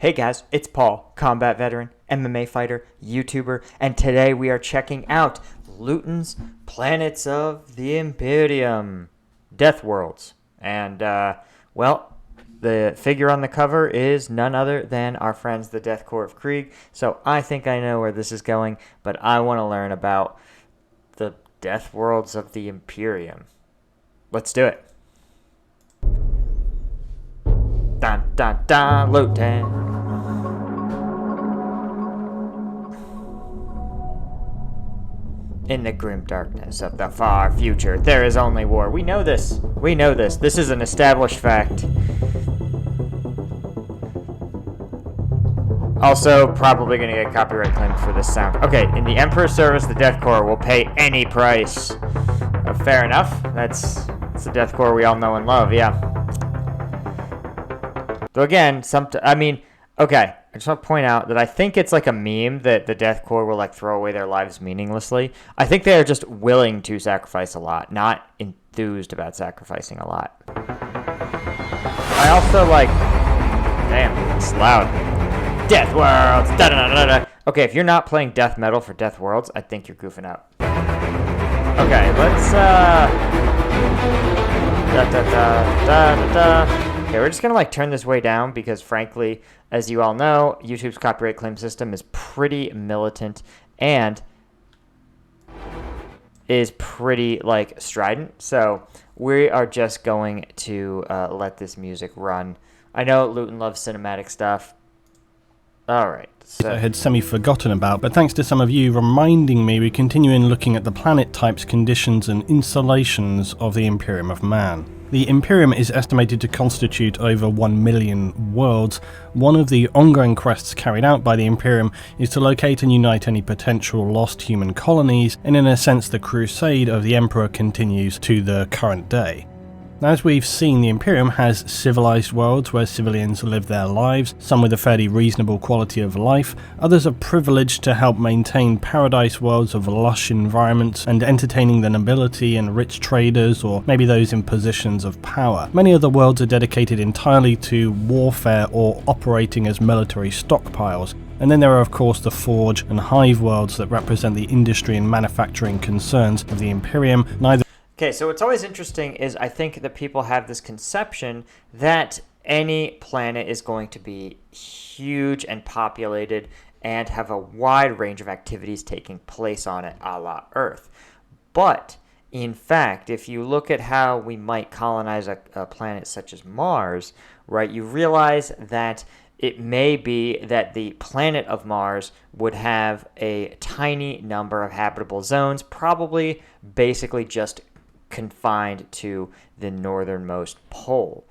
Hey guys, it's Paul, combat veteran, MMA fighter, YouTuber, and today we are checking out Luetin's Planets of the Imperium, Death Worlds. And, well, the figure on the cover is none other than our friends, the Death Corps of Krieg. So I think I know where this is going, but I want to learn about the Death Worlds of the Imperium. Let's do it. Dun dun dun, Luetin. In the grim darkness of the far future, there is only war. We know this. We know this. This is an established fact. Also, probably going to get copyright claimed for this sound. Okay, in the Emperor's service, the Death Corps will pay any price. Fair enough. That's the Death Corps we all know and love, yeah. So again, okay, I just want to point out that I think it's like a meme that the Death Corps will like throw away their lives meaninglessly. I think they are just willing to sacrifice a lot, not enthused about sacrificing a lot. I also like, damn, it's loud. Death Worlds, da da da da. Okay, if you're not playing death metal for Death Worlds, I think you're goofing up. Okay, let's da da da da da da. Okay, we're just going to like turn this way down because frankly, as you all know, YouTube's copyright claim system is pretty militant and is pretty like strident. So we are just going to let this music run. I know Luetin loves cinematic stuff. All right. So I had semi-forgotten about, but thanks to some of you reminding me, we continue in looking at the planet types, conditions and installations of the Imperium of Man. The Imperium is estimated to constitute over 1 million worlds. One of the ongoing quests carried out by the Imperium is to locate and unite any potential lost human colonies, and in a sense the crusade of the Emperor continues to the current day. As we've seen, the Imperium has civilized worlds where civilians live their lives, some with a fairly reasonable quality of life, others are privileged to help maintain paradise worlds of lush environments and entertaining the nobility and rich traders or maybe those in positions of power. Many other worlds are dedicated entirely to warfare or operating as military stockpiles. And then there are of course the Forge and Hive worlds that represent the industry and manufacturing concerns of the Imperium. Okay, so what's always interesting is I think that people have this conception that any planet is going to be huge and populated and have a wide range of activities taking place on it, a la Earth. But, in fact, if you look at how we might colonize a planet such as Mars, right, you realize that it may be that the planet of Mars would have a tiny number of habitable zones, probably basically just confined to the northernmost pole.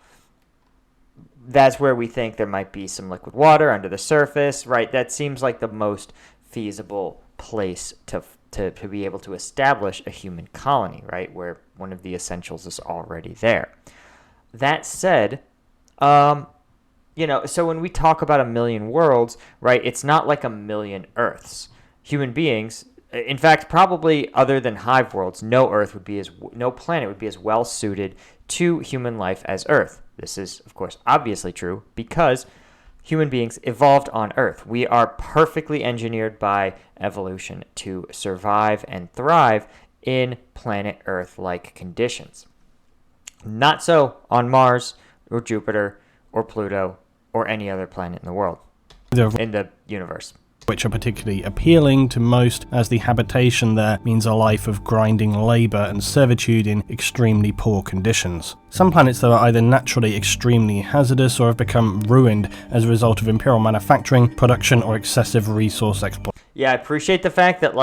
That's where we think there might be some liquid water under the surface, right? That seems like the most feasible place to be able to establish a human colony, right? Where one of the essentials is already there. That said, so when we talk about 1 million worlds, right, it's not like 1 million Earths. Human beings, in fact, probably other than Hive worlds, no planet would be as well suited to human life as Earth. This is, of course, obviously true because human beings evolved on Earth. We are perfectly engineered by evolution to survive and thrive in planet Earth-like conditions. Not so on Mars or Jupiter or Pluto or any other planet in the world, in the universe. Which are particularly appealing to most, as the habitation there means a life of grinding labour and servitude in extremely poor conditions. Some planets, though, are either naturally extremely hazardous or have become ruined as a result of imperial manufacturing, production, or excessive resource exploitation. Yeah, I appreciate the fact that,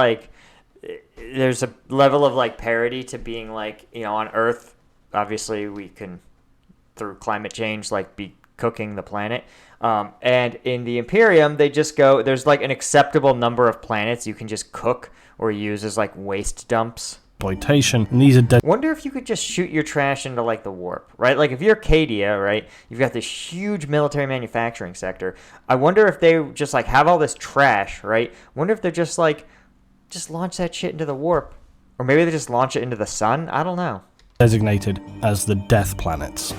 there's a level of, parity to being, on Earth, obviously we can, through climate change, be cooking the planet. And in the Imperium, they just go, there's an acceptable number of planets you can just cook or use as waste dumps. Exploitation, and these are wonder if you could just shoot your trash into the warp, right? If you're Cadia, right, you've got this huge military manufacturing sector. I wonder if they just have all this trash, right? Wonder if they're just just launch that shit into the warp. Or maybe they just launch it into the sun. I don't know. Designated as the death planets.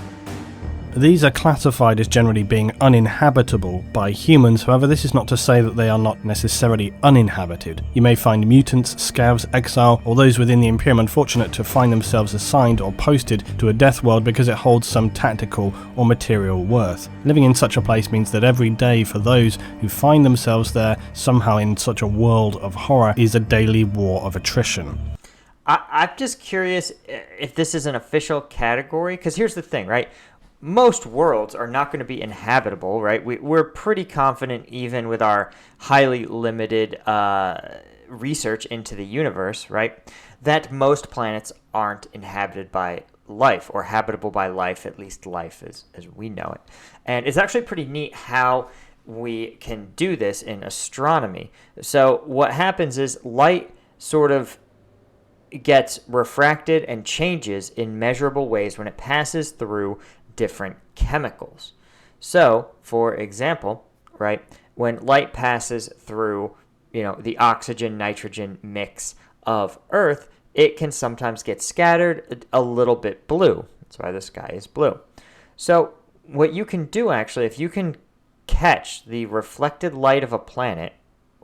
These are classified as generally being uninhabitable by humans, however this is not to say that they are not necessarily uninhabited. You may find mutants, scavs, exile, or those within the Imperium unfortunate to find themselves assigned or posted to a death world because it holds some tactical or material worth. Living in such a place means that every day for those who find themselves there somehow in such a world of horror is a daily war of attrition. I'm just curious if this is an official category, because here's the thing, right? Most worlds are not going to be inhabitable, right? We're pretty confident, even with our highly limited research into the universe, right, that most planets aren't inhabited by life or habitable by life, at least life as we know it. And it's actually pretty neat how we can do this in astronomy. So what happens is light sort of gets refracted and changes in measurable ways when it passes through different chemicals. So, for example, right, when light passes through, the oxygen-nitrogen mix of Earth, it can sometimes get scattered a little bit blue. That's why the sky is blue. So, what you can do actually, if you can catch the reflected light of a planet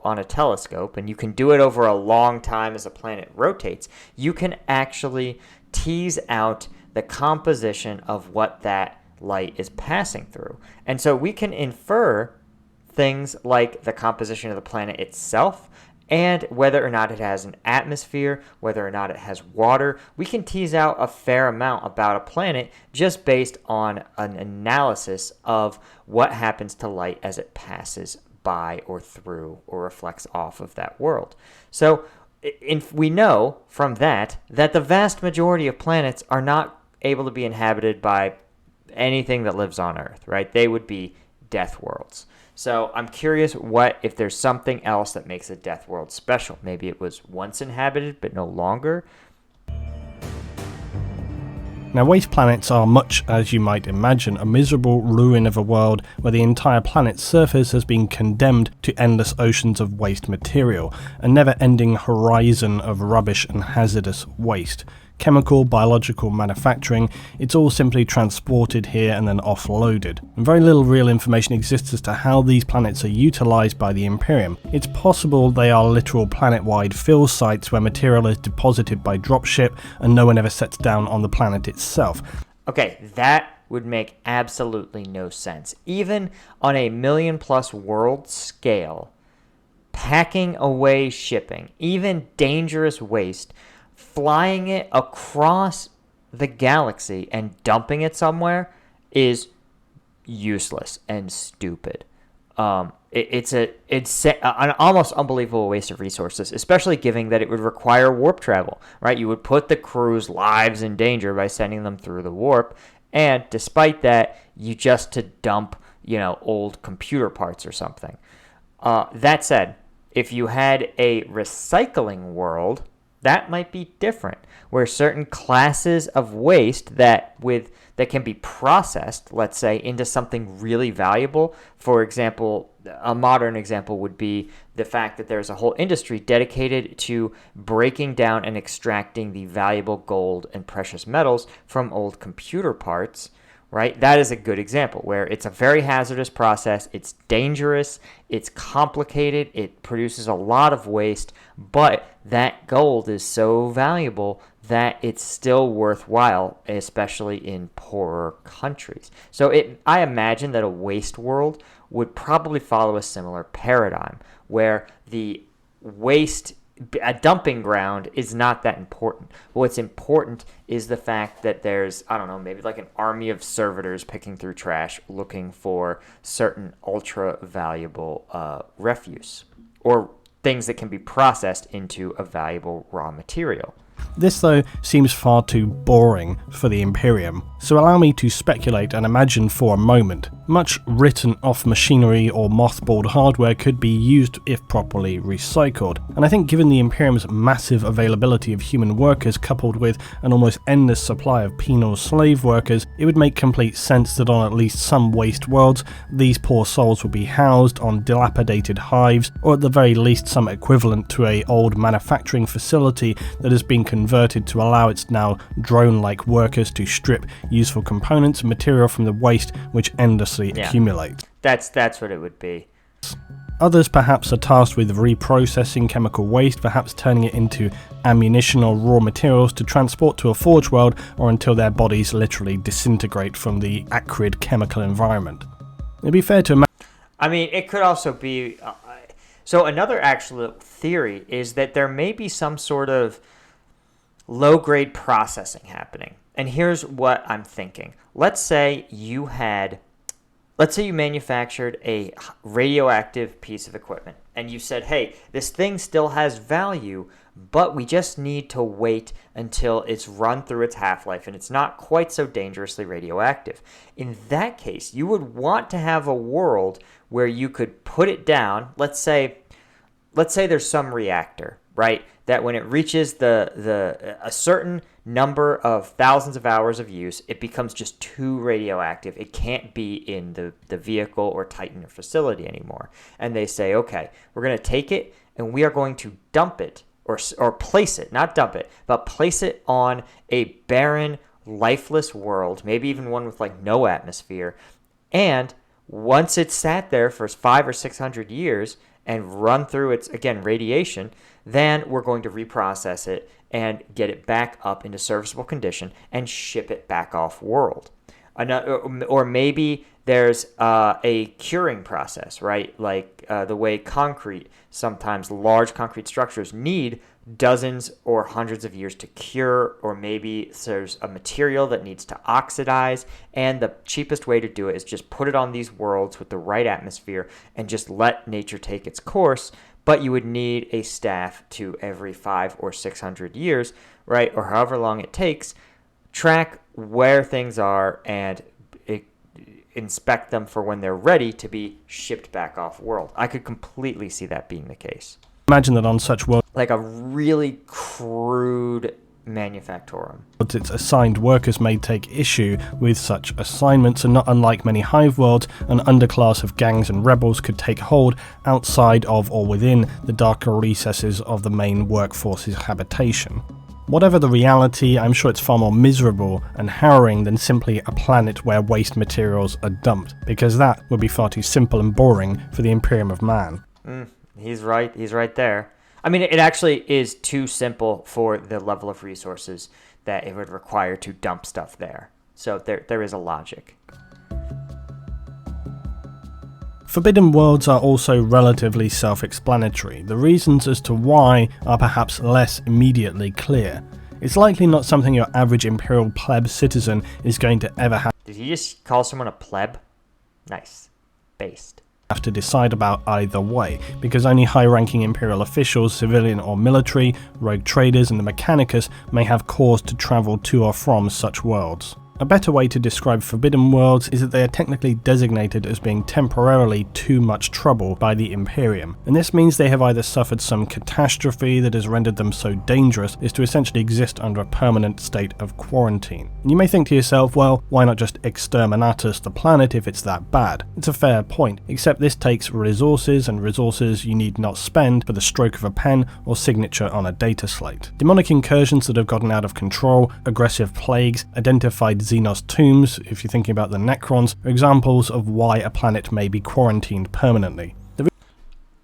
on a telescope, and you can do it over a long time as a planet rotates, you can actually tease out the composition of what that light is passing through. And so we can infer things like the composition of the planet itself and whether or not it has an atmosphere, whether or not it has water. We can tease out a fair amount about a planet just based on an analysis of what happens to light as it passes by or through or reflects off of that world. So we know from that the vast majority of planets are not able to be inhabited by anything that lives on Earth, right? They would be death worlds. So I'm curious if there's something else that makes a death world special. Maybe it was once inhabited but no longer. Now, waste planets are, much as you might imagine, a miserable ruin of a world where the entire planet's surface has been condemned to endless oceans of waste material, a never-ending horizon of rubbish and hazardous waste. Chemical, biological, manufacturing, it's all simply transported here and then offloaded. And very little real information exists as to how these planets are utilised by the Imperium. It's possible they are literal planet-wide fill sites where material is deposited by dropship and no one ever sets down on the planet itself. Okay, that would make absolutely no sense. Even on a million-plus world scale, packing away shipping, even dangerous waste, flying it across the galaxy and dumping it somewhere is useless and stupid. It's an almost unbelievable waste of resources, especially given that it would require warp travel, right? You would put the crew's lives in danger by sending them through the warp, and despite that, you just to dump, old computer parts or something. That said, if you had a recycling world, that might be different, where certain classes of waste that can be processed, let's say, into something really valuable. For example, a modern example would be the fact that there's a whole industry dedicated to breaking down and extracting the valuable gold and precious metals from old computer parts, right? That is a good example where it's a very hazardous process. It's dangerous. It's complicated. It produces a lot of waste, but that gold is so valuable that it's still worthwhile, especially in poorer countries. So I imagine that a waste world would probably follow a similar paradigm where the waste, a dumping ground, is not that important. What's important is the fact that there's, maybe like an army of servitors picking through trash looking for certain ultra valuable refuse or things that can be processed into a valuable raw material. This, though, seems far too boring for the Imperium, so allow me to speculate and imagine for a moment. Much written-off machinery or mothballed hardware could be used if properly recycled, and I think given the Imperium's massive availability of human workers coupled with an almost endless supply of penal slave workers, it would make complete sense that on at least some waste worlds, these poor souls would be housed on dilapidated hives, or at the very least some equivalent to an old manufacturing facility that has been being converted to allow its now drone-like workers to strip useful components and material from the waste which endlessly accumulates. That's what it would be. Others perhaps are tasked with reprocessing chemical waste, perhaps turning it into ammunition or raw materials to transport to a forge world, or until their bodies literally disintegrate from the acrid chemical environment. It'd be fair to imagine. I mean, it could also be... so another actual theory is that there may be some sort of low-grade processing happening. And here's what I'm thinking. Let's say you manufactured a radioactive piece of equipment, and you said, hey, this thing still has value, but we just need to wait until it's run through its half-life and it's not quite so dangerously radioactive. In that case, you would want to have a world where you could put it down. Let's say there's some reactor, right, that when it reaches a certain number of thousands of hours of use, it becomes just too radioactive. It can't be in the vehicle or Titan or facility anymore. And they say, okay, we're going to take it and we are going to dump it or place it, not dump it, but place it on a barren, lifeless world, maybe even one with like no atmosphere. And once it's sat there for 500 or 600 years and run through its, again, radiation, then we're going to reprocess it and get it back up into serviceable condition and ship it back off world. Or maybe there's a curing process, right? Like the way concrete, sometimes large concrete structures need dozens or hundreds of years to cure, or maybe there's a material that needs to oxidize, and the cheapest way to do it is just put it on these worlds with the right atmosphere and just let nature take its course. But you would need a staff to every 500 or 600 years, right, or however long it takes, track where things are and inspect them for when they're ready to be shipped back off world. I could completely see that being the case. Imagine that on such worlds, like a really crude manufactorum, its assigned workers may take issue with such assignments, and not unlike many hive worlds, an underclass of gangs and rebels could take hold outside of or within the darker recesses of the main workforce's habitation. Whatever the reality, I'm sure it's far more miserable and harrowing than simply a planet where waste materials are dumped, because that would be far too simple and boring for the Imperium of Man. He's right there. I mean, it actually is too simple for the level of resources that it would require to dump stuff there. So there is a logic. Forbidden worlds are also relatively self-explanatory. The reasons as to why are perhaps less immediately clear. It's likely not something your average Imperial pleb citizen is going to ever have. Did he just call someone a pleb? Nice. Based. Have to decide about either way, because only high-ranking Imperial officials, civilian or military, rogue traders and the Mechanicus may have cause to travel to or from such worlds. A better way to describe Forbidden Worlds is that they are technically designated as being temporarily too much trouble by the Imperium, and this means they have either suffered some catastrophe that has rendered them so dangerous as to essentially exist under a permanent state of quarantine. And you may think to yourself, well, why not just exterminatus the planet if it's that bad? It's a fair point, except this takes resources, and resources you need not spend for the stroke of a pen or signature on a data slate. Demonic incursions that have gotten out of control, aggressive plagues, identified Xenos tombs, if you're thinking about the Necrons, are examples of why a planet may be quarantined permanently.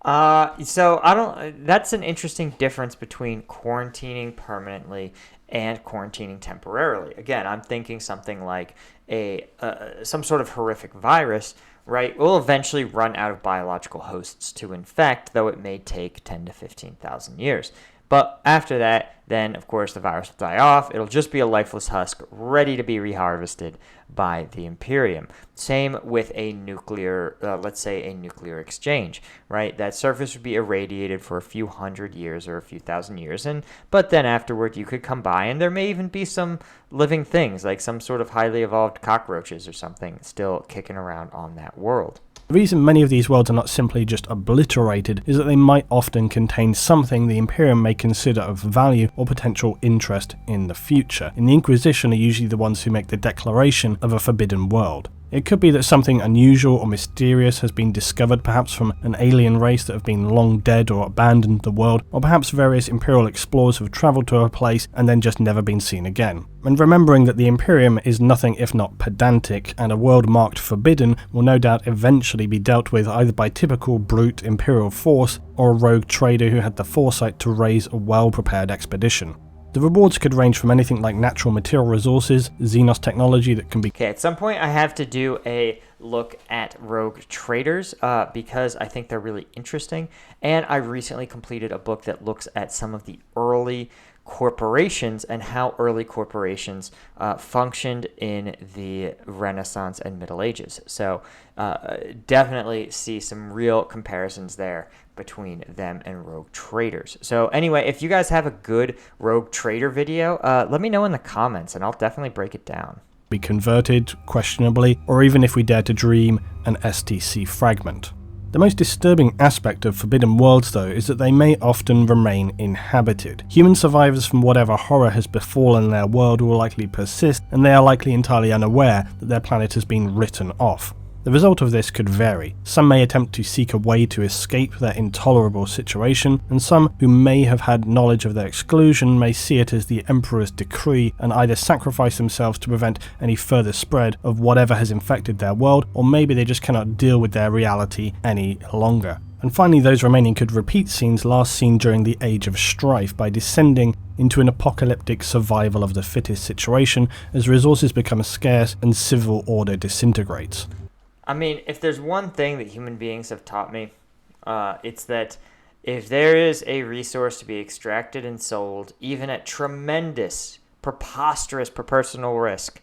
That's an interesting difference between quarantining permanently and quarantining temporarily. Again, I'm thinking something like some sort of horrific virus, right, will eventually run out of biological hosts to infect, though it may take 10 to 15,000 years. But after that, then, of course, the virus will die off. It'll just be a lifeless husk ready to be reharvested by the Imperium. Same with a nuclear, let's say a nuclear exchange, right? That surface would be irradiated for a few hundred years or a few thousand years, but then afterward you could come by and there may even be some living things, like some sort of highly evolved cockroaches or something still kicking around on that world. The reason many of these worlds are not simply just obliterated is that they might often contain something the Imperium may consider of value or potential interest in the future, and the Inquisition are usually the ones who make the declaration of a forbidden world. It could be that something unusual or mysterious has been discovered, perhaps from an alien race that have been long dead or abandoned the world, or perhaps various Imperial explorers have travelled to a place and then just never been seen again. And remembering that the Imperium is nothing if not pedantic, and a world marked forbidden will no doubt eventually be dealt with either by typical brute Imperial force or a rogue trader who had the foresight to raise a well-prepared expedition. The rewards could range from anything like natural material resources, Xenos technology that can be... Okay, at some point I have to do a look at rogue traders because I think they're really interesting. And I recently completed a book that looks at some of the early corporations and how early corporations functioned in the Renaissance and Middle Ages. So definitely see some real comparisons there between them and rogue traders. So anyway, if you guys have a good rogue trader video, let me know in the comments and I'll definitely break it down. Be converted, questionably, or even if we dare to dream, an STC fragment. The most disturbing aspect of Forbidden Worlds, though, is that they may often remain inhabited. Human survivors from whatever horror has befallen their world will likely persist, and they are likely entirely unaware that their planet has been written off. The result of this could vary. Some may attempt to seek a way to escape their intolerable situation, and some who may have had knowledge of their exclusion may see it as the Emperor's decree and either sacrifice themselves to prevent any further spread of whatever has infected their world, or maybe they just cannot deal with their reality any longer. And finally, those remaining could repeat scenes last seen during the Age of Strife by descending into an apocalyptic survival of the fittest situation as resources become scarce and civil order disintegrates. I mean, if there's one thing that human beings have taught me, it's that if there is a resource to be extracted and sold, even at tremendous, preposterous personal risk,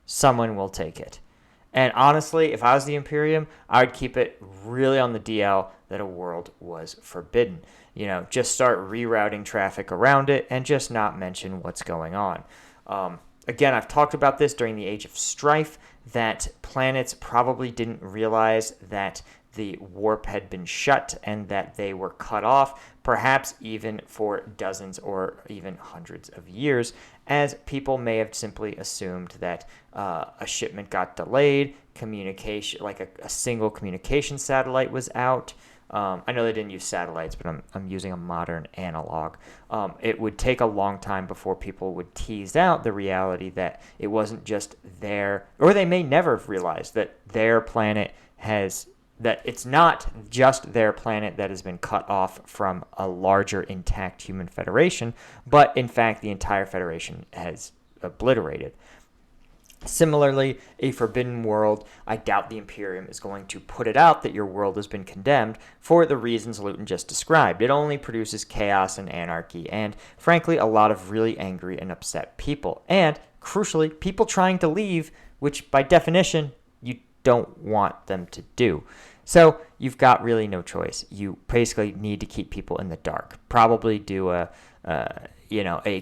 someone will take it. And honestly, if I was the Imperium, I would keep it really on the DL that a world was forbidden. You know, just start rerouting traffic around it and just not mention what's going on. Again, I've talked about this during the Age of Strife, that planets probably didn't realize that the warp had been shut and that they were cut off, perhaps even for dozens or even hundreds of years, as people may have simply assumed that a shipment got delayed, communication, like a single communication satellite was out. I know they didn't use satellites, but I'm using a modern analog. It would take a long time before people would tease out the reality that it wasn't just their, or they may never have realized that their planet has, that it's not just their planet that has been cut off from a larger intact human federation, but in fact the entire federation has obliterated. Similarly, a forbidden world, I doubt the Imperium is going to put it out that your world has been condemned for the reasons Luetin just described. It only produces chaos and anarchy and, frankly, a lot of really angry and upset people. And, crucially, people trying to leave, which by definition, you don't want them to do. So, you've got really no choice. You basically need to keep people in the dark. Probably do a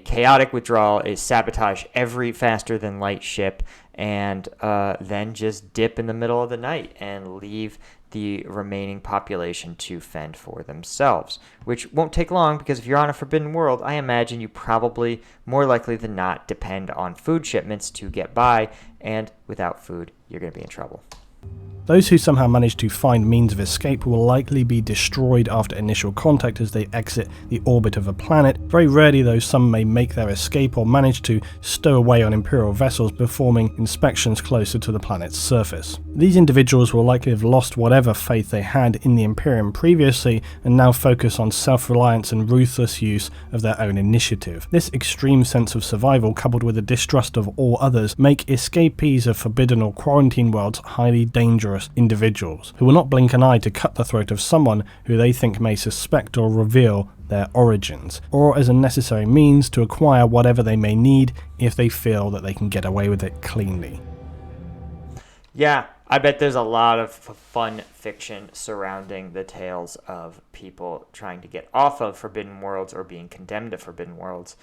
chaotic withdrawal, is sabotage every faster than light ship, and then just dip in the middle of the night and leave the remaining population to fend for themselves, which won't take long because if you're on a forbidden world, I imagine you probably, more likely than not, depend on food shipments to get by, and without food, you're going to be in trouble. Those who somehow manage to find means of escape will likely be destroyed after initial contact as they exit the orbit of a planet. Very rarely, though, some may make their escape or manage to stow away on Imperial vessels performing inspections closer to the planet's surface. These individuals will likely have lost whatever faith they had in the Imperium previously and now focus on self-reliance and ruthless use of their own initiative. This extreme sense of survival, coupled with a distrust of all others, make escapees of forbidden or quarantine worlds highly dangerous individuals who will not blink an eye to cut the throat of someone who they think may suspect or reveal their origins, or as a necessary means to acquire whatever they may need if they feel that they can get away with it cleanly. Yeah, I bet there's a lot of fun fiction surrounding the tales of people trying to get off of Forbidden Worlds or being condemned to Forbidden Worlds.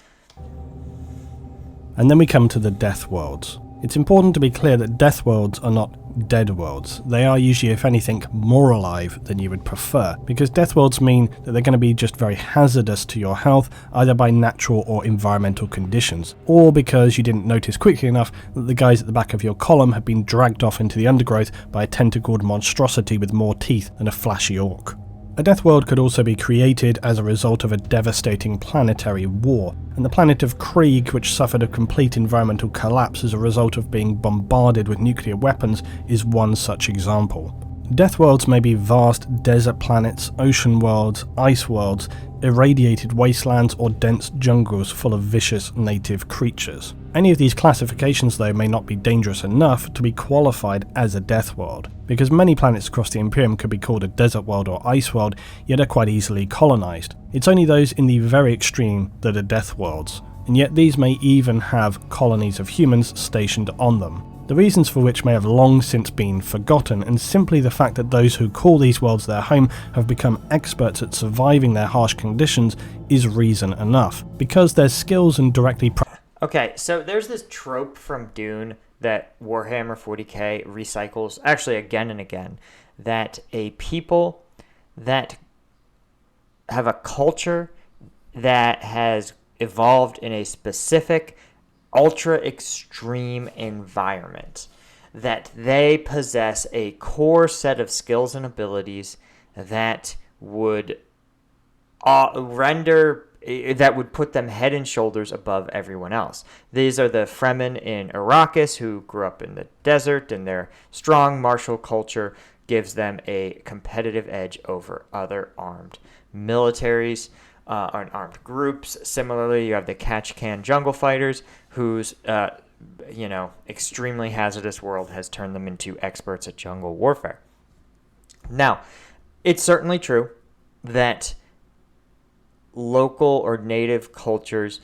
And then we come to the Death Worlds. It's important to be clear that Death Worlds are not dead worlds. They are usually, if anything, more alive than you would prefer, because death worlds mean that they're going to be just very hazardous to your health, either by natural or environmental conditions, or because you didn't notice quickly enough that the guys at the back of your column have been dragged off into the undergrowth by a tentacled monstrosity with more teeth than a flashy orc. A death world could also be created as a result of a devastating planetary war, and the planet of Krieg, which suffered a complete environmental collapse as a result of being bombarded with nuclear weapons, is one such example. Death worlds may be vast desert planets, ocean worlds, ice worlds, irradiated wastelands, or dense jungles full of vicious native creatures. Any of these classifications, though, may not be dangerous enough to be qualified as a death world, because many planets across the Imperium could be called a desert world or ice world, yet are quite easily colonized. It's only those in the very extreme that are death worlds, and yet these may even have colonies of humans stationed on them. The reasons for which may have long since been forgotten, and simply the fact that those who call these worlds their home have become experts at surviving their harsh conditions is reason enough, because their skills and directly Okay, so there's this trope from Dune that Warhammer 40k recycles, actually again and again, that a people that have a culture that has evolved in a specific ultra extreme environment, that they possess a core set of skills and abilities that would that would put them head and shoulders above everyone else. These are the Fremen in Arrakis, who grew up in the desert, and their strong martial culture gives them a competitive edge over other armed militaries or armed groups. Similarly, you have the Catachan jungle fighters, whose extremely hazardous world has turned them into experts at jungle warfare. Now, it's certainly true that local or native cultures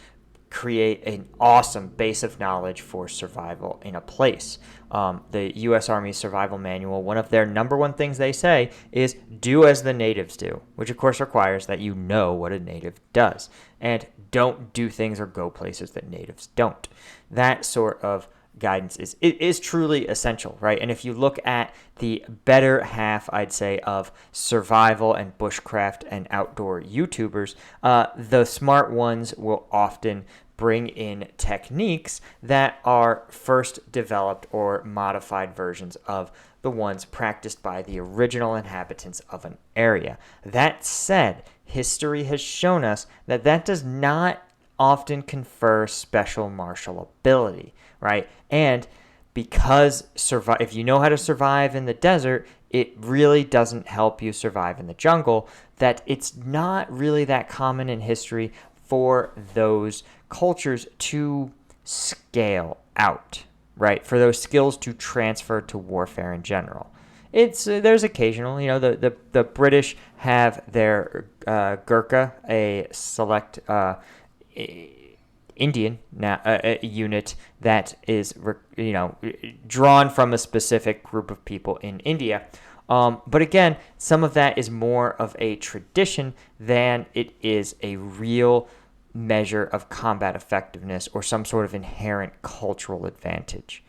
create an awesome base of knowledge for survival in a place. The U.S. Army Survival Manual, one of their number one things they say is do as the natives do, which of course requires that you know what a native does, and don't do things or go places that natives don't. That sort of guidance is truly essential, right? And if you look at the better half, I'd say, of survival and bushcraft and outdoor YouTubers, the smart ones will often bring in techniques that are first developed or modified versions of the ones practiced by the original inhabitants of an area. That said, history has shown us that that does not often confer special martial ability, right? And because if you know how to survive in the desert, it really doesn't help you survive in the jungle, that it's not really that common in history for those cultures to scale out, right? For those skills to transfer to warfare in general. There's occasional, the British have their Gurkha, a select Indian unit that is drawn from a specific group of people in India. But again, some of that is more of a tradition than it is a real measure of combat effectiveness or some sort of inherent cultural advantage.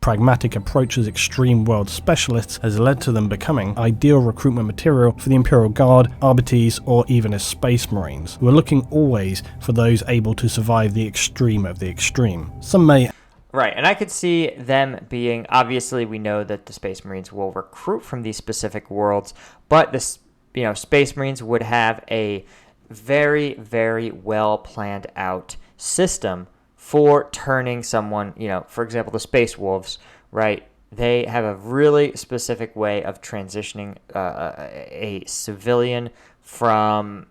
Pragmatic approach as extreme world specialists has led to them becoming ideal recruitment material for the Imperial Guard, Arbites, or even as Space Marines, who are looking always for those able to survive the extreme of the extreme. Some may... Right, and I could see them being, obviously we know that the Space Marines will recruit from these specific worlds, but the Space Marines would have a very, very well planned out system for turning someone, for example, the Space Wolves, right? They have a really specific way of transitioning a civilian from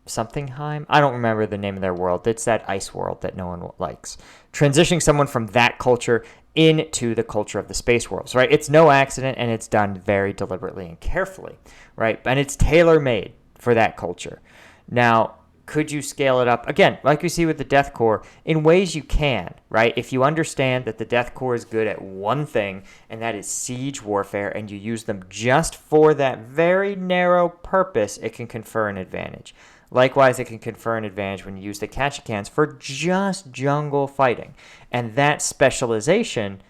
Somethingheim. I don't remember the name of their world. It's that ice world that no one likes. Transitioning someone from that culture into the culture of the Space Wolves, right? It's no accident, and it's done very deliberately and carefully, right? And it's tailor-made for that culture. Now, could you scale it up? Again, like we see with the Death Corps, in ways you can, right? If you understand that the Death Corps is good at one thing, and that is siege warfare, and you use them just for that very narrow purpose, it can confer an advantage. Likewise, it can confer an advantage when you use the Catachans for just jungle fighting. And that specialization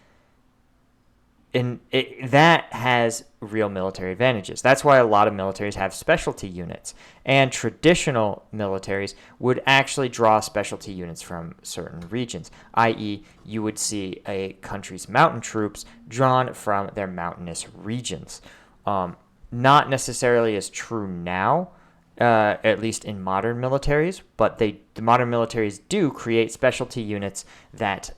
that has real military advantages. That's why a lot of militaries have specialty units, and traditional militaries would actually draw specialty units from certain regions, i.e., you would see a country's mountain troops drawn from their mountainous regions. Not necessarily as true now, at least in modern militaries, but the modern militaries do create specialty units that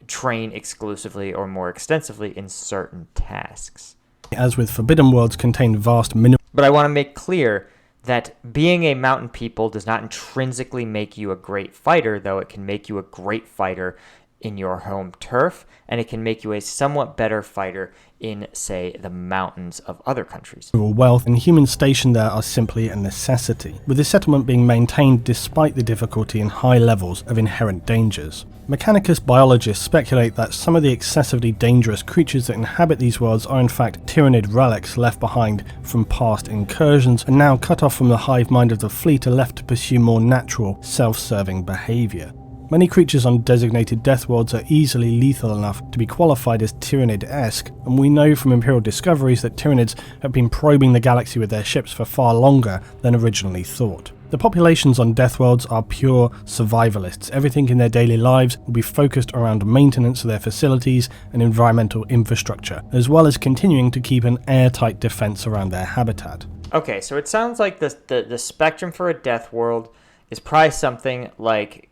train exclusively or more extensively in certain tasks. As with Forbidden Worlds contain vast But I want to make clear that being a mountain people does not intrinsically make you a great fighter, though it can make you a great fighter in your home turf, and it can make you a somewhat better fighter in, say, the mountains of other countries. Wealth and humans stationed there are simply a necessity, with the settlement being maintained despite the difficulty and high levels of inherent dangers. Mechanicus biologists speculate that some of the excessively dangerous creatures that inhabit these worlds are in fact Tyranid relics left behind from past incursions, and now cut off from the hive mind of the fleet are left to pursue more natural, self-serving behaviour. Many creatures on designated death worlds are easily lethal enough to be qualified as Tyranid-esque, and we know from Imperial discoveries that Tyranids have been probing the galaxy with their ships for far longer than originally thought. The populations on death worlds are pure survivalists. Everything in their daily lives will be focused around maintenance of their facilities and environmental infrastructure, as well as continuing to keep an airtight defense around their habitat. Okay, so it sounds like the spectrum for a death world is probably something like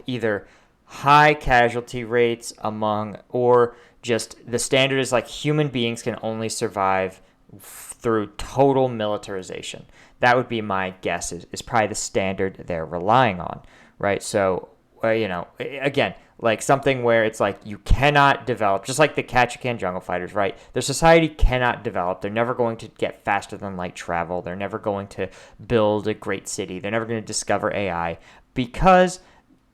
either high casualty rates among, or just the standard is like human beings can only survive through total militarization. That would be my guess, is probably the standard they're relying on, right? So, again, like something where it's like you cannot develop, just like the Catachan jungle fighters, right? Their society cannot develop. They're never going to get faster than light travel. They're never going to build a great city. They're never going to discover AI, because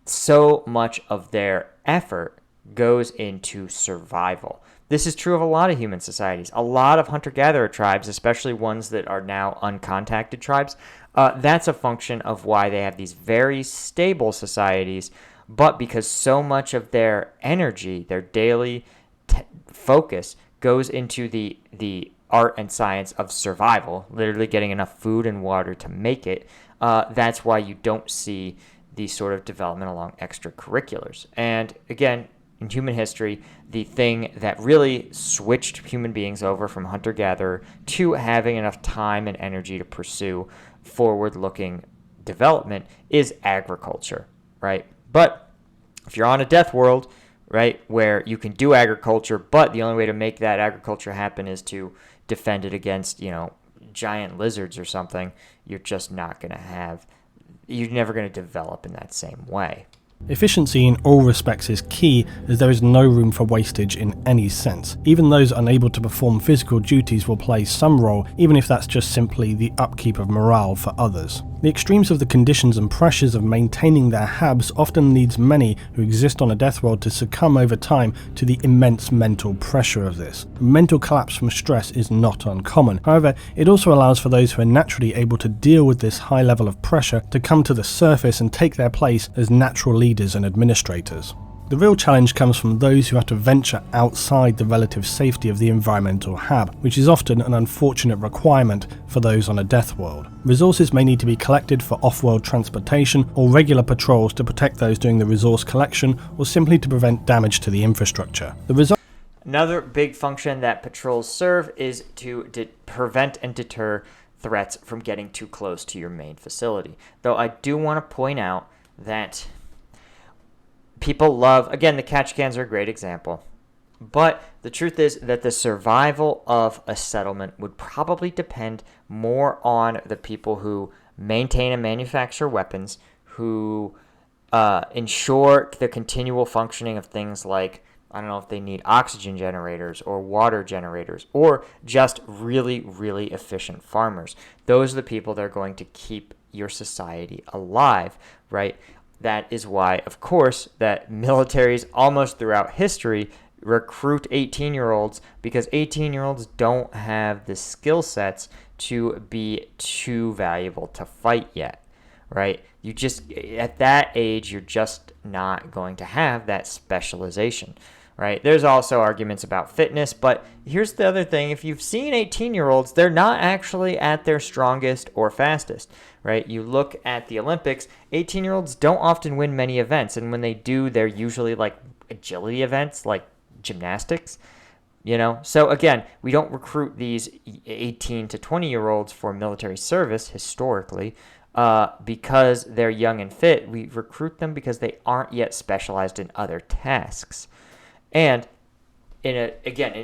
so much of their effort goes into survival. This is true of a lot of human societies. A lot of hunter-gatherer tribes, especially ones that are now uncontacted tribes, that's a function of why they have these very stable societies, but because so much of their energy, their daily focus, goes into the art and science of survival, literally getting enough food and water to make it, that's why you don't see the sort of development along extracurriculars. And again, in human history, the thing that really switched human beings over from hunter-gatherer to having enough time and energy to pursue forward-looking development is agriculture, right? But if you're on a death world, right, where you can do agriculture, but the only way to make that agriculture happen is to defend it against, giant lizards or something, you're just not going to have, you're never going to develop in that same way. Efficiency in all respects is key, as there is no room for wastage in any sense. Even those unable to perform physical duties will play some role, even if that's just simply the upkeep of morale for others. The extremes of the conditions and pressures of maintaining their habs often leads many who exist on a death world to succumb over time to the immense mental pressure of this. Mental collapse from stress is not uncommon. However, it also allows for those who are naturally able to deal with this high level of pressure to come to the surface and take their place as natural leaders and administrators. The real challenge comes from those who have to venture outside the relative safety of the environmental hab, which is often an unfortunate requirement for those on a death world. Resources may need to be collected for off-world transportation or regular patrols to protect those doing the resource collection, or simply to prevent damage to the infrastructure. Another big function that patrols serve is to prevent and deter threats from getting too close to your main facility. Though I do want to point out that people love, again, the Catachans are a great example, but the truth is that the survival of a settlement would probably depend more on the people who maintain and manufacture weapons, who ensure the continual functioning of things like, I don't know if they need oxygen generators or water generators, or just really, really efficient farmers. Those are the people that are going to keep your society alive, right? That is why, of course, that militaries almost throughout history recruit 18-year-olds, because 18-year-olds don't have the skill sets to be too valuable to fight yet, right? You just, at that age, you're just not going to have that specialization. right? There's also arguments about fitness, but here's the other thing. If you've seen 18-year-olds, they're not actually at their strongest or fastest, right? You look at the Olympics, 18-year-olds don't often win many events, and when they do, they're usually like agility events, like gymnastics, So again, we don't recruit these 18 to 20-year-olds for military service historically because they're young and fit. We recruit them because they aren't yet specialized in other tasks. And in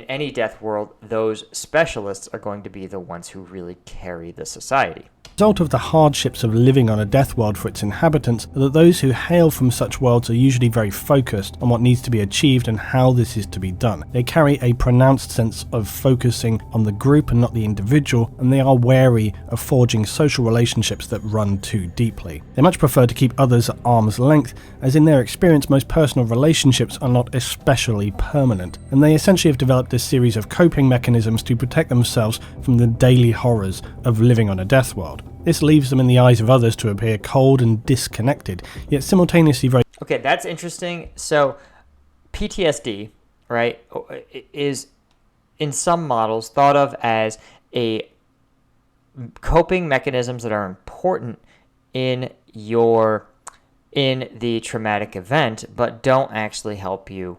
any death world, those specialists are going to be the ones who really carry the society. The result of the hardships of living on a death world for its inhabitants are that those who hail from such worlds are usually very focused on what needs to be achieved and how this is to be done. They carry a pronounced sense of focusing on the group and not the individual, and they are wary of forging social relationships that run too deeply. They much prefer to keep others at arm's length, as in their experience most personal relationships are not especially permanent, and they essentially have developed this series of coping mechanisms to protect themselves from the daily horrors of living on a death world. This leaves them in the eyes of others to appear cold and disconnected, yet simultaneously very... Okay, that's interesting. So PTSD, right, is in some models thought of as a coping mechanisms that are important in the traumatic event, but don't actually help you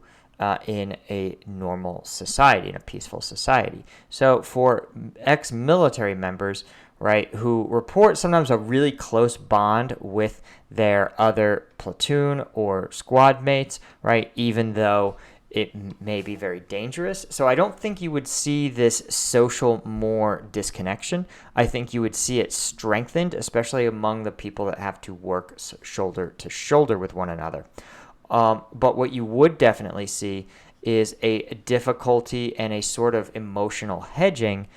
in a normal society, in a peaceful society. So for ex-military members, right, who report sometimes a really close bond with their other platoon or squad mates, right, even though it may be very dangerous. So I don't think you would see this social more disconnection. I think you would see it strengthened, especially among the people that have to work shoulder to shoulder with one another. But what you would definitely see is a difficulty and a sort of emotional hedging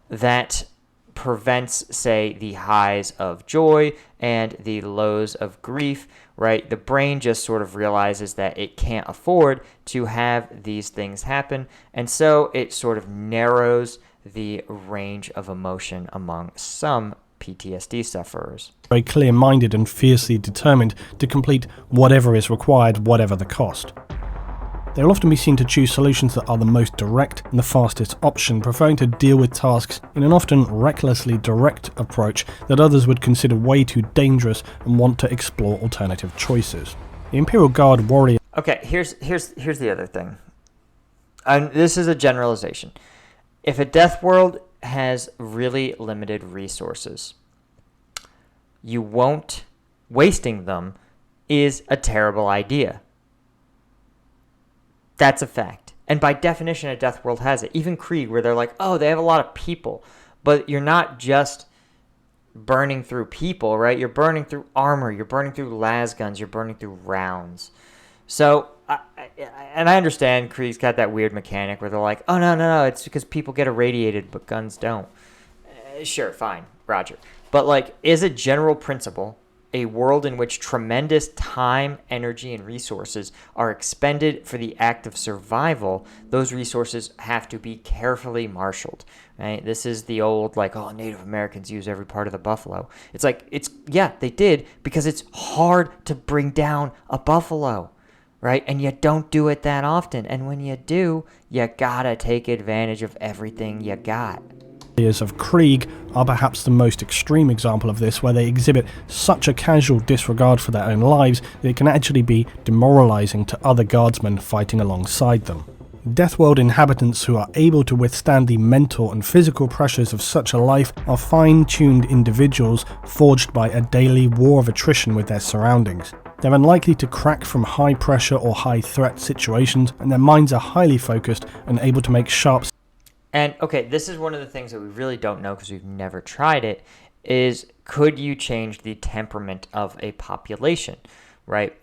that prevents, say, the highs of joy and the lows of grief, right? The brain just sort of realizes that it can't afford to have these things happen, and so it sort of narrows the range of emotion among some PTSD sufferers. Very clear-minded and fiercely determined to complete whatever is required, whatever the cost. They will often be seen to choose solutions that are the most direct and the fastest option, preferring to deal with tasks in an often recklessly direct approach that others would consider way too dangerous and want to explore alternative choices. The Imperial Guard warrior... Okay, here's the other thing. And this is a generalization. If a death world has really limited resources, wasting them is a terrible idea. That's a fact. And by definition, a death world has it. Even Krieg, where they're like, oh, they have a lot of people. But you're not just burning through people, right? You're burning through armor. You're burning through lasguns. You're burning through rounds. So, and I understand Krieg's got that weird mechanic where they're like, oh, no, it's because people get irradiated, but guns don't. Sure, fine, Roger. But, like, as a general principle, a world in which tremendous time, energy, and resources are expended for the act of survival, those resources have to be carefully marshaled, right? This is the old, like, oh, Native Americans use every part of the buffalo. It's like, yeah, they did, because it's hard to bring down a buffalo, right? And you don't do it that often. And when you do, you gotta take advantage of everything you got. Of Krieg are perhaps the most extreme example of this, where they exhibit such a casual disregard for their own lives that it can actually be demoralizing to other guardsmen fighting alongside them. Deathworld inhabitants who are able to withstand the mental and physical pressures of such a life are fine-tuned individuals forged by a daily war of attrition with their surroundings. They're unlikely to crack from high pressure or high threat situations, and their minds are highly focused and able to make sharp... And, okay, this is one of the things that we really don't know because we've never tried it, is could you change the temperament of a population, right?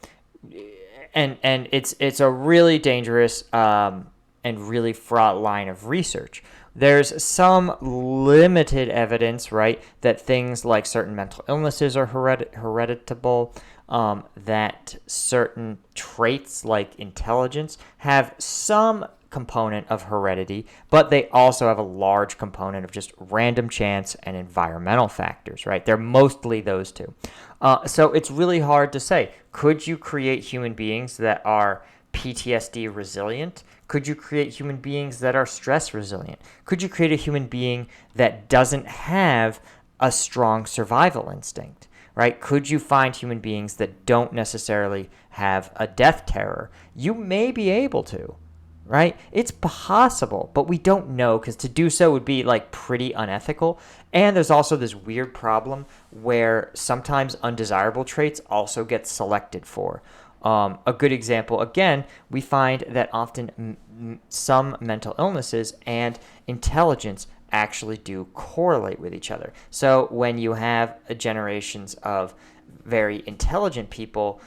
And it's a really dangerous and really fraught line of research. There's some limited evidence, right, that things like certain mental illnesses are hereditable, that certain traits like intelligence have some component of heredity, but they also have a large component of just random chance and environmental factors, right? They're mostly those two. So it's really hard to say. Could you create human beings that are PTSD resilient? Could you create human beings that are stress resilient? Could you create a human being that doesn't have a strong survival instinct, right? Could you find human beings that don't necessarily have a death terror? You may be able to, right? It's possible, but we don't know, because to do so would be like pretty unethical. And there's also this weird problem where sometimes undesirable traits also get selected for. A good example, again, we find that often some mental illnesses and intelligence actually do correlate with each other. So when you have generations of very intelligent people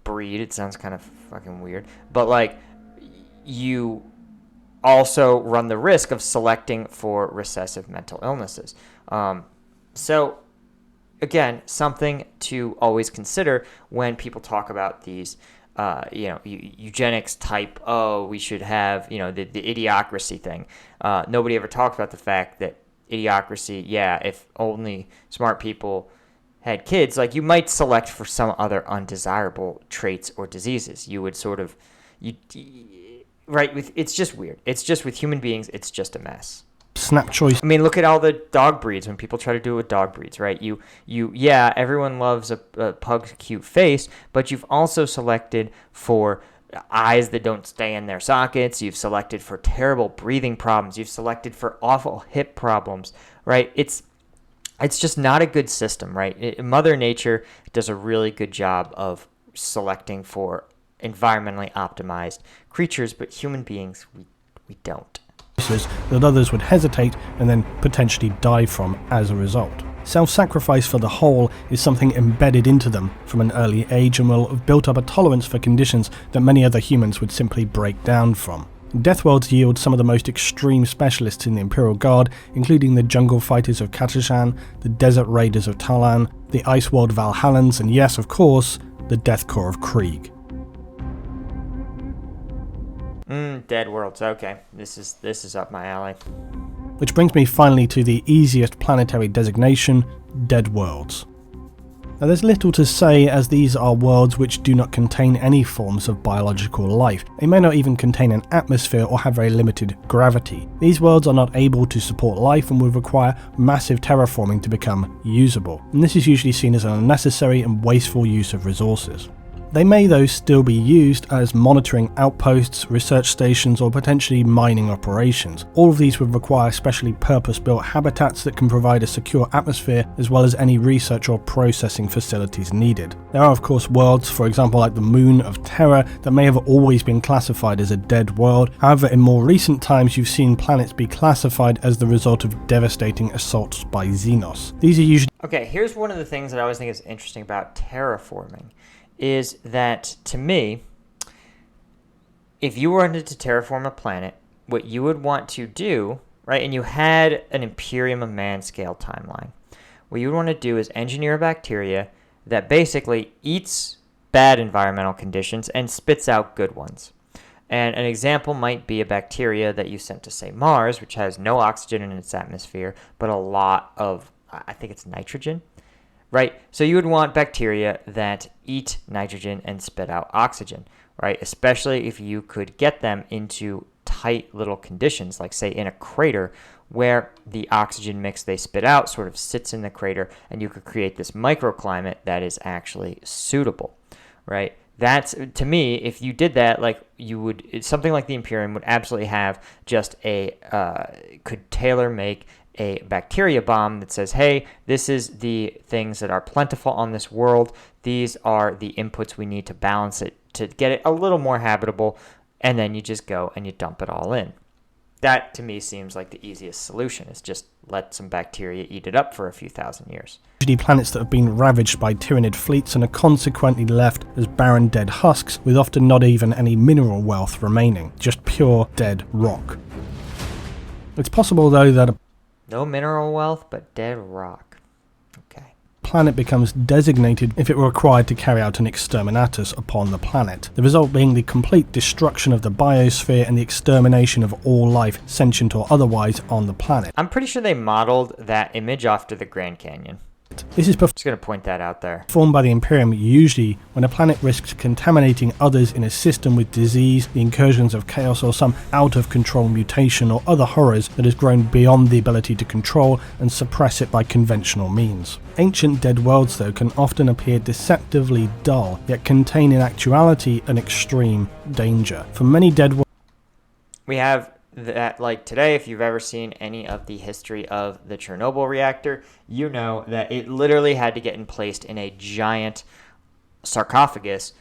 breed, it sounds kind of fucking weird, but like you also run the risk of selecting for recessive mental illnesses. So again, something to always consider when people talk about these, eugenics type, we should have, the idiocracy thing. Nobody ever talked about the fact that idiocracy, if only smart people had kids, like you might select for some other undesirable traits or diseases. You would sort of, it's just weird. It's just with human beings, it's just a mess. Snap choice. I mean, look at all the dog breeds when people try to do it with dog breeds, right? Everyone loves a pug's cute face, but you've also selected for eyes that don't stay in their sockets. You've selected for terrible breathing problems. You've selected for awful hip problems, right? It's just not a good system, right? Mother Nature does a really good job of selecting for environmentally optimized creatures, but human beings, we don't. That others would hesitate and then potentially die from as a result. Self-sacrifice for the whole is something embedded into them from an early age and will have built up a tolerance for conditions that many other humans would simply break down from. Death worlds yield some of the most extreme specialists in the Imperial Guard, including the jungle fighters of Catachan, the desert raiders of Talon, the ice world Valhallans, and yes, of course, the Death Corps of Krieg. Dead worlds, okay. This is up my alley. Which brings me finally to the easiest planetary designation, dead worlds. Now there's little to say, as these are worlds which do not contain any forms of biological life. They may not even contain an atmosphere or have very limited gravity. These worlds are not able to support life and would require massive terraforming to become usable, and this is usually seen as an unnecessary and wasteful use of resources. They may though still be used as monitoring outposts, research stations, or potentially mining operations. All of these would require specially purpose-built habitats that can provide a secure atmosphere, as well as any research or processing facilities needed. There are of course worlds, for example like the Moon of Terror, that may have always been classified as a dead world. However, in more recent times you've seen planets be classified as the result of devastating assaults by Xenos. These are usually... Okay, here's one of the things that I always think is interesting about terraforming. Is that, to me, if you wanted to terraform a planet, what you would want to do, right, and you had an Imperium of Man scale timeline, what you would want to do is engineer a bacteria that basically eats bad environmental conditions and spits out good ones. And an example might be a bacteria that you sent to, say, Mars, which has no oxygen in its atmosphere, but a lot of, I think it's nitrogen. Right, so you would want bacteria that eat nitrogen and spit out oxygen, right? Especially if you could get them into tight little conditions, like say in a crater where the oxygen mix they spit out sort of sits in the crater, and you could create this microclimate that is actually suitable, right? That's, to me, if you did that, like you would, something like the Imperium would absolutely have just could tailor make a bacteria bomb that says, hey, this is the things that are plentiful on this world. These are the inputs we need to balance it to get it a little more habitable. And then you just go and you dump it all in. That, to me, seems like the easiest solution, is just let some bacteria eat it up for a few thousand years. Planets that have been ravaged by Tyranid fleets and are consequently left as barren dead husks with often not even any mineral wealth remaining, just pure dead rock. It's possible though that no mineral wealth, but dead rock. Okay. Planet becomes designated if it were required to carry out an exterminatus upon the planet, the result being the complete destruction of the biosphere and the extermination of all life, sentient or otherwise, on the planet. I'm pretty sure they modeled that image after the Grand Canyon. This is Just going to point that out there. performed by the Imperium usually when a planet risks contaminating others in a system with disease, the incursions of chaos, or some out-of-control mutation or other horrors that has grown beyond the ability to control and suppress it by conventional means. Ancient dead worlds, though, can often appear deceptively dull, yet contain in actuality an extreme danger. For many dead worlds, We have that, like today, if you've ever seen any of the history of the Chernobyl reactor, you know that it literally had to get placed in a giant sarcophagus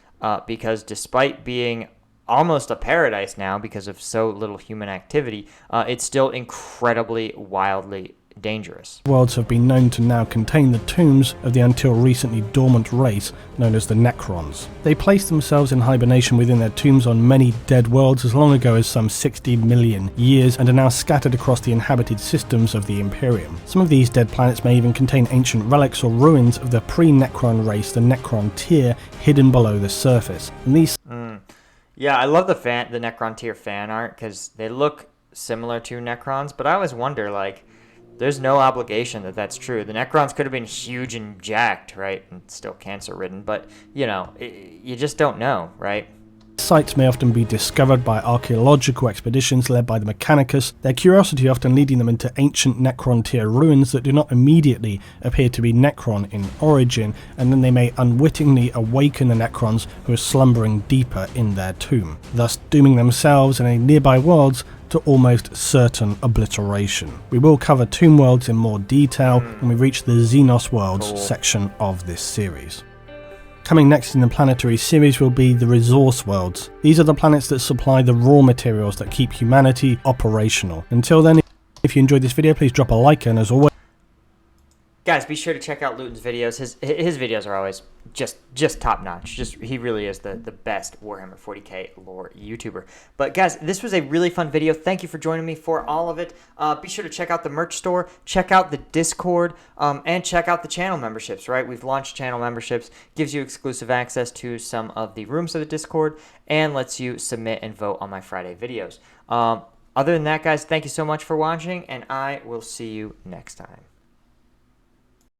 because despite being almost a paradise now because of so little human activity, it's still incredibly wildly dangerous. worlds have been known to now contain the tombs of the until recently dormant race known as the Necrons. They placed themselves in hibernation within their tombs on many dead worlds as long ago as some 60 million years and are now scattered across the inhabited systems of the Imperium. Some of these dead planets may even contain ancient relics or ruins of the pre-Necron race, the Necron tier, hidden below the surface. And these Yeah, I love the Necron tier fan art because they look similar to Necrons, but I always wonder, like, there's no obligation that that's true. The Necrons could have been huge and jacked, right, and still cancer-ridden, but, you know, you just don't know, right? sites may often be discovered by archaeological expeditions led by the Mechanicus, their curiosity often leading them into ancient Necron tier ruins that do not immediately appear to be Necron in origin, and then they may unwittingly awaken the Necrons who are slumbering deeper in their tomb, thus dooming themselves and any nearby worlds to almost certain obliteration. We will cover Tomb Worlds in more detail when we reach the Xenos Worlds section of this series. Coming next in the planetary series will be the Resource Worlds. These are the planets that supply the raw materials that keep humanity operational. Until then, if you enjoyed this video, please drop a like, and as always, guys, be sure to check out Luetin's videos. His videos are always just top notch. He really is the best Warhammer 40k lore YouTuber. But guys, this was a really fun video. Thank you for joining me for all of it. Be sure to check out the merch store, check out the Discord, and check out the channel memberships. Right, we've launched channel memberships, gives you exclusive access to some of the rooms of the Discord, and lets you submit and vote on my Friday videos. Other than that, guys, thank you so much for watching, and I will see you next time.